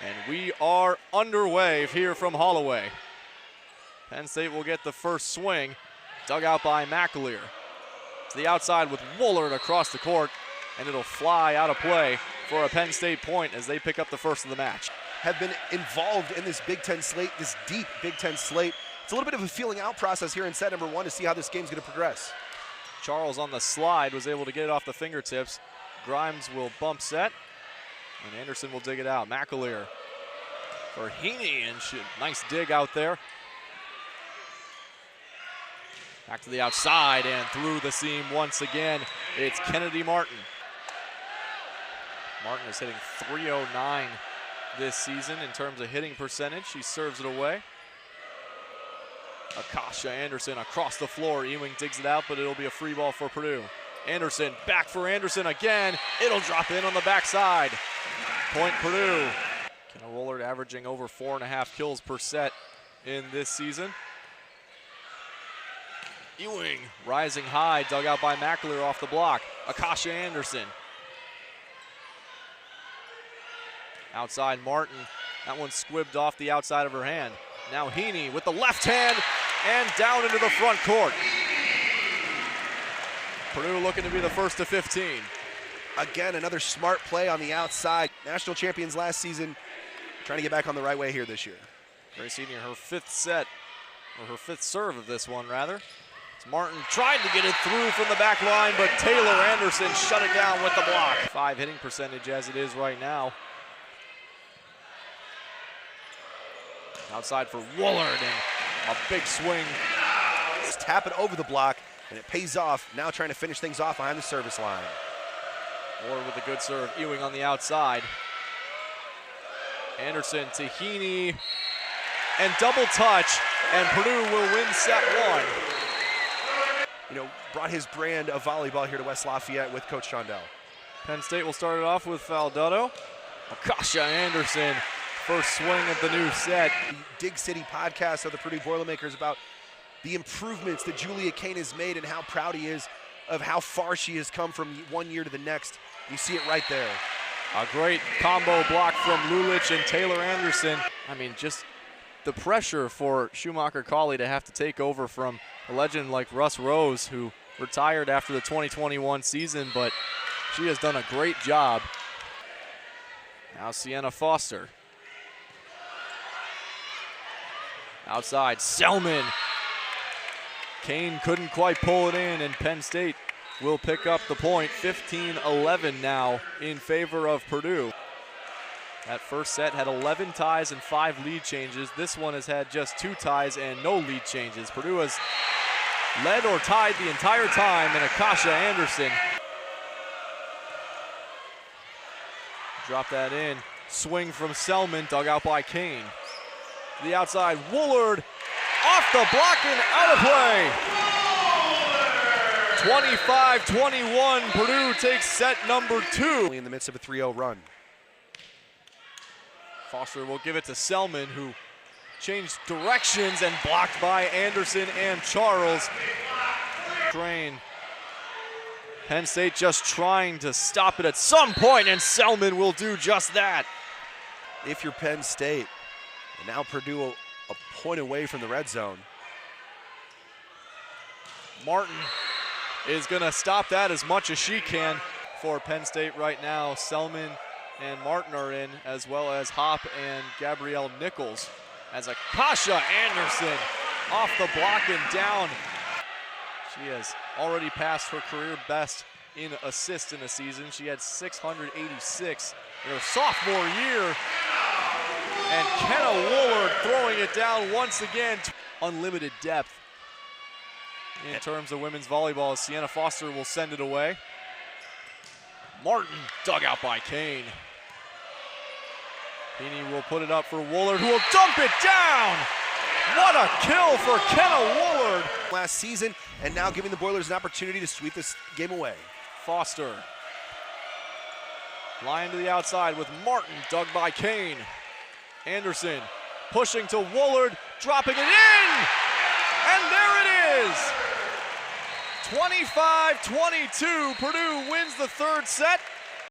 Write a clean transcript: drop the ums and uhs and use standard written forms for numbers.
And we are underway here from Holloway. Penn State will get the first swing, dug out by McAleer. To the outside with Woolard across the court, and it'll fly out of play for a Penn State point as they pick up the first of the match. Have been involved in this Big Ten slate, this deep Big Ten slate. It's a little bit of a feeling out process here in set number one to see how this game's going to progress. Charles on the slide was able to get it off the fingertips. Grimes will bump set, and Anderson will dig it out. McAleer for Heaney, and nice dig out there. Back to the outside and through the seam once again. It's Kennedy Martin. Martin is hitting .309 this season in terms of hitting percentage. She serves it away. Akasha Anderson across the floor. Ewing digs it out, but it'll be a free ball for Purdue. Anderson, back for Anderson again. It'll drop in on the backside. Point Purdue. Kenna Woolard averaging over 4.5 kills per set in this season. Ewing rising high, dug out by McAleer off the block. Akasha Anderson. Outside Martin. That one squibbed off the outside of her hand. Now Heaney with the left hand and down into the front court. Purdue looking to be the first to 15. Again, another smart play on the outside. National champions last season, trying to get back on the right way here this year. Grace Heaney, her fifth set, or her fifth serve of this one rather. Martin tried to get it through from the back line, but Taylor Anderson shut it down with the block. 5 hitting percentage as it is right now. Outside for Woolard, and a big swing. Just tap it over the block, and it pays off. Now trying to finish things off behind the service line. Woolard with a good serve. Ewing on the outside. Anderson to Heaney, and double touch, and Purdue will win set one. You know, brought his brand of volleyball here to West Lafayette with Coach Shondell. Penn State will start it off with Faldato. Akasha Anderson, first swing of the new set. The Dig City podcast of the Purdue Boilermakers about the improvements that Julia Kane has made and how proud he is of how far she has come from one year to the next. You see it right there. A great combo block from Lulich and Taylor Anderson. I mean, just the pressure for Schumacher-Cawley to have to take over from a legend like Russ Rose, who retired after the 2021 season, but she has done a great job. Now Sienna Foster. Outside, Selman. Kane couldn't quite pull it in, and Penn State will pick up the point. 15-11 now in favor of Purdue. That first set had 11 ties and 5 lead changes. This one has had just 2 ties and no lead changes. Purdue has led or tied the entire time, and Akasha Anderson drop that in. Swing from Selman, dug out by Kane. To the outside, Woolard off the block and out of play. 25-21, Purdue takes set number 2. In the midst of a 3-0 run. Foster will give it to Selman, who changed directions and blocked by Anderson and Charles. Drain. Penn State just trying to stop it at some point, and Selman will do just that. If you're Penn State, and now Purdue a point away from the red zone. Martin is going to stop that as much as she can for Penn State right now. Selman and Martin are in, as well as Hopp and Gabrielle Nichols. As Akasha Anderson off the block and down. She has already passed her career best in assists in the season. She had 686 in her sophomore year. And Kenna Woolard throwing it down once again. Unlimited depth in terms of women's volleyball as Sienna Foster will send it away. Martin dug out by Kane. Heaney will put it up for Woolard, who will dump it down. What a kill for Kenna Woolard. Last season, and now giving the Boilers an opportunity to sweep this game away. Foster. Line to the outside with Martin, dug by Kane. Anderson pushing to Woolard, dropping it in. And there it is. 25-22, Purdue wins the third set.